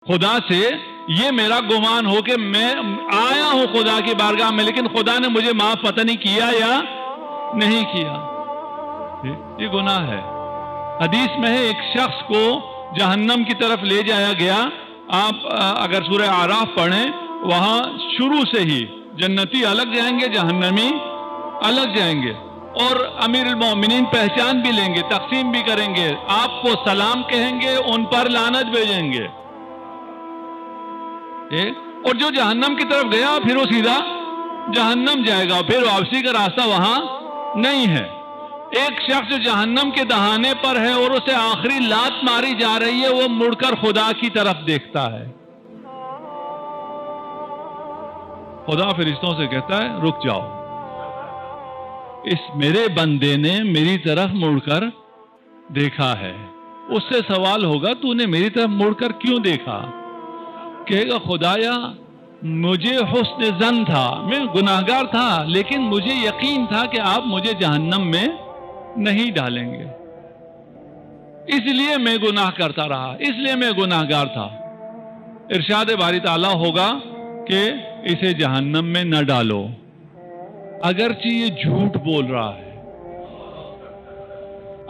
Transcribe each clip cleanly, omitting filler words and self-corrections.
خدا سے یہ میرا گمان ہو کہ میں آیا ہوں خدا کی بارگاہ میں، لیکن خدا نے مجھے معاف پتہ نہیں کیا یا نہیں کیا، یہ گناہ ہے۔ حدیث میں ہے ایک شخص کو جہنم کی طرف لے جایا گیا۔ آپ اگر سورہ اعراف پڑھیں، وہاں شروع سے ہی جنتی الگ جائیں گے، جہنمی الگ جائیں گے، اور امیر المومنین پہچان بھی لیں گے، تقسیم بھی کریں گے، آپ کو سلام کہیں گے، ان پر لعنت بھیجیں گے۔ اور جو جہنم کی طرف گیا پھر وہ سیدھا جہنم جائے گا، پھر واپسی کا راستہ وہاں نہیں ہے۔ ایک شخص جو جہنم کے دہانے پر ہے اور اسے آخری لات ماری جا رہی ہے، وہ مڑ کر خدا کی طرف دیکھتا ہے۔ خدا فرشتوں سے کہتا ہے رک جاؤ، اس میرے بندے نے میری طرف مڑ کر دیکھا ہے۔ اس سے سوال ہوگا تو نے میری طرف مڑ کر کیوں دیکھا؟ کہے گا خدایا مجھے حسن ظن تھا، میں گناہگار تھا، لیکن مجھے یقین تھا کہ آپ مجھے جہنم میں نہیں ڈالیں گے، اس لیے میں گناہ کرتا رہا، اس لیے میں گناہگار تھا۔ ارشاد باری تعالیٰ ہوگا کہ اسے جہنم میں نہ ڈالو، اگرچہ یہ جھوٹ بول رہا ہے۔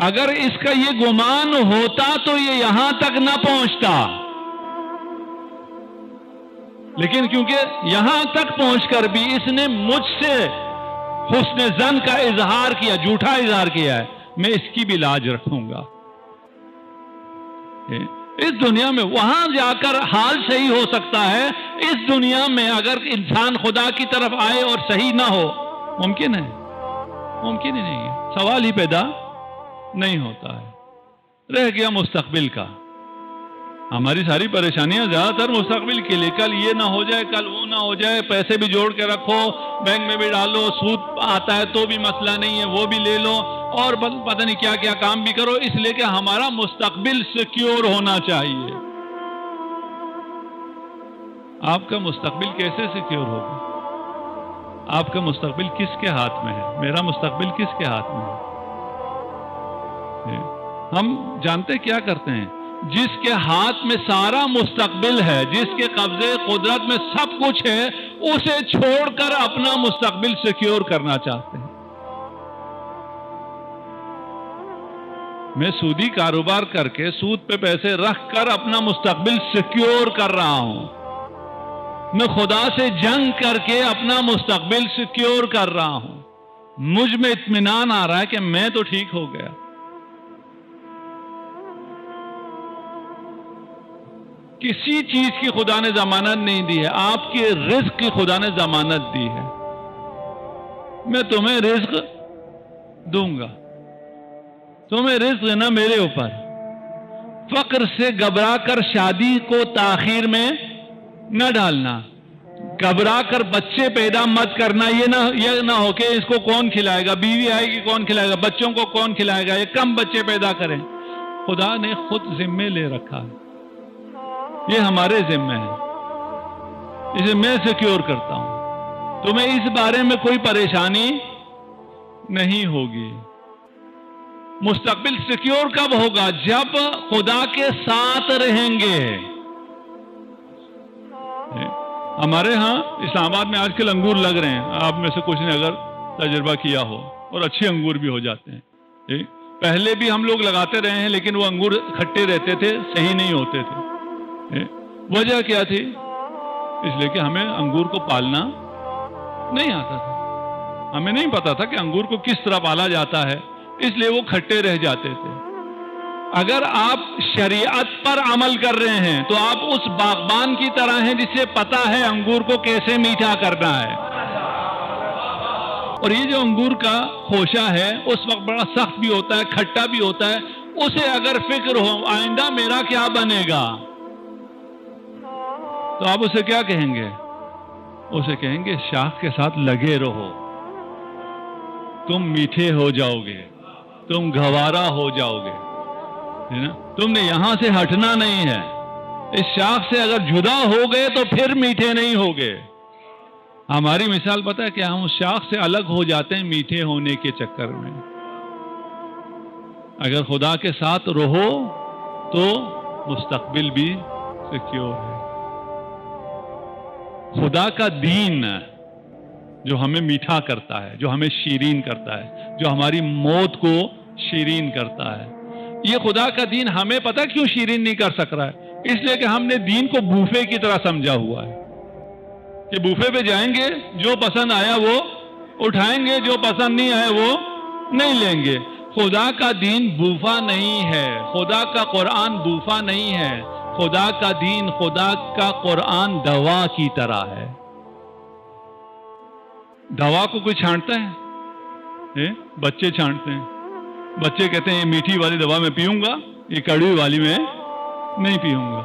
اگر اس کا یہ گمان ہوتا تو یہ یہاں تک نہ پہنچتا، لیکن کیونکہ یہاں تک پہنچ کر بھی اس نے مجھ سے حسن ظن کا اظہار کیا، جھوٹا اظہار کیا ہے، میں اس کی بھی لاج رکھوں گا۔ اس دنیا میں وہاں جا کر حال صحیح ہو سکتا ہے، اس دنیا میں اگر انسان خدا کی طرف آئے اور صحیح نہ ہو، ممکن ہے؟ ممکن ہی نہیں ہے، سوال ہی پیدا نہیں ہوتا ہے۔ رہ گیا مستقبل کا، ہماری ساری پریشانیاں زیادہ تر مستقبل کے لیے، کل یہ نہ ہو جائے، کل وہ نہ ہو جائے، پیسے بھی جوڑ کے رکھو، بینک میں بھی ڈالو، سود آتا ہے تو بھی مسئلہ نہیں ہے، وہ بھی لے لو، اور پتہ نہیں کیا کیا کام بھی کرو، اس لیے کہ ہمارا مستقبل سیکیور ہونا چاہیے۔ آپ کا مستقبل کیسے سیکیور ہوگا؟ آپ کا مستقبل کس کے ہاتھ میں ہے؟ میرا مستقبل کس کے ہاتھ میں ہے؟ ہم جانتے کیا کرتے ہیں؟ جس کے ہاتھ میں سارا مستقبل ہے، جس کے قبضے قدرت میں سب کچھ ہے، اسے چھوڑ کر اپنا مستقبل سیکیور کرنا چاہتے ہیں۔ میں سودی کاروبار کر کے سود پہ پیسے رکھ کر اپنا مستقبل سیکیور کر رہا ہوں، میں خدا سے جنگ کر کے اپنا مستقبل سیکیور کر رہا ہوں، مجھ میں اطمینان آ رہا ہے کہ میں تو ٹھیک ہو گیا۔ کسی چیز کی خدا نے ضمانت نہیں دی ہے، آپ کے رزق کی خدا نے ضمانت دی ہے، میں تمہیں رزق دوں گا، تمہیں رزق دینا میرے اوپر۔ فقر سے گھبرا کر شادی کو تاخیر میں نہ ڈالنا، گھبرا کر بچے پیدا مت کرنا، یہ نہ ہو کہ اس کو کون کھلائے گا، بیوی آئے گی کون کھلائے گا، بچوں کو کون کھلائے گا، یہ کم بچے پیدا کریں۔ خدا نے خود ذمے لے رکھا ہے، یہ ہمارے ذمہ ہے، اسے میں سیکیور کرتا ہوں، تمہیں اس بارے میں کوئی پریشانی نہیں ہوگی۔ مستقبل سیکیور کب ہوگا؟ جب خدا کے ساتھ رہیں گے۔ ہمارے ہاں اسلام آباد میں آج کل انگور لگ رہے ہیں، آپ میں سے کچھ نے اگر تجربہ کیا ہو، اور اچھے انگور بھی ہو جاتے ہیں۔ پہلے بھی ہم لوگ لگاتے رہے ہیں، لیکن وہ انگور کھٹے رہتے تھے، صحیح نہیں ہوتے تھے۔ وجہ کیا تھی؟ اس لیے کہ ہمیں انگور کو پالنا نہیں آتا تھا، ہمیں نہیں پتا تھا کہ انگور کو کس طرح پالا جاتا ہے، اس لیے وہ کھٹے رہ جاتے تھے۔ اگر آپ شریعت پر عمل کر رہے ہیں تو آپ اس باغبان کی طرح ہیں جسے پتا ہے انگور کو کیسے میٹھا کرنا ہے، اور یہ جو انگور کا خوشہ ہے اس وقت بڑا سخت بھی ہوتا ہے، کھٹا بھی ہوتا ہے، اسے اگر فکر ہو آئندہ میرا کیا بنے گا، تو آپ اسے کیا کہیں گے؟ اسے کہیں گے شاخ کے ساتھ لگے رہو، تم میٹھے ہو جاؤ گے، تم گھوارا ہو جاؤ گے، تم نے یہاں سے ہٹنا نہیں ہے، اس شاخ سے اگر جدا ہو گئے تو پھر میٹھے نہیں ہوگے۔ ہماری مثال پتہ ہے کہ ہم اس شاخ سے الگ ہو جاتے ہیں میٹھے ہونے کے چکر میں۔ اگر خدا کے ساتھ رہو تو مستقبل بھی سیکیور ہے. خدا کا دین جو ہمیں میٹھا کرتا ہے, جو ہمیں شیرین کرتا ہے, جو ہماری موت کو شیرین کرتا ہے, یہ خدا کا دین ہمیں پتہ کیوں شیرین نہیں کر سک رہا ہے؟ اس لیے کہ ہم نے دین کو بوفے کی طرح سمجھا ہوا ہے کہ بوفے پہ جائیں گے, جو پسند آیا وہ اٹھائیں گے, جو پسند نہیں آیا وہ نہیں لیں گے. خدا کا دین بوفا نہیں ہے, خدا کا قرآن بوفا نہیں ہے. خدا کا دین, خدا کا قرآن دوا کی طرح ہے. دوا کو کوئی چھانٹتا ہے؟ بچے چھانٹتے ہیں. بچے کہتے ہیں یہ میٹھی والی دوا میں پیوں گا, یہ کڑوی والی میں نہیں پیوں گا.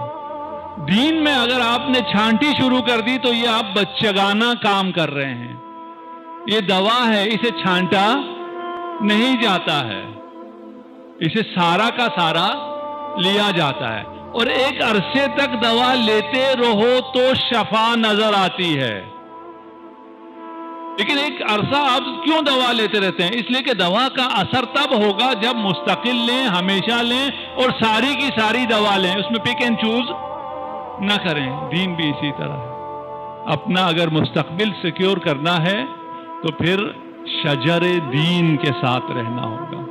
دین میں اگر آپ نے چھانٹی شروع کر دی تو یہ آپ بچگانہ کام کر رہے ہیں. یہ دوا ہے, اسے چھانٹا نہیں جاتا ہے, اسے سارا کا سارا لیا جاتا ہے. اور ایک عرصے تک دوا لیتے رہو تو شفا نظر آتی ہے, لیکن ایک عرصہ آپ کیوں دوا لیتے رہتے ہیں؟ اس لیے کہ دوا کا اثر تب ہوگا جب مستقل لیں, ہمیشہ لیں اور ساری کی ساری دوا لیں, اس میں پک اینڈ چوز نہ کریں. دین بھی اسی طرح ہے. اپنا اگر مستقبل سیکیور کرنا ہے تو پھر شجر دین کے ساتھ رہنا ہوگا.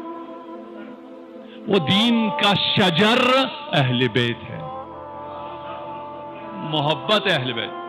وہ دین کا شجر اہل بیت ہے, محبت اہل بیت.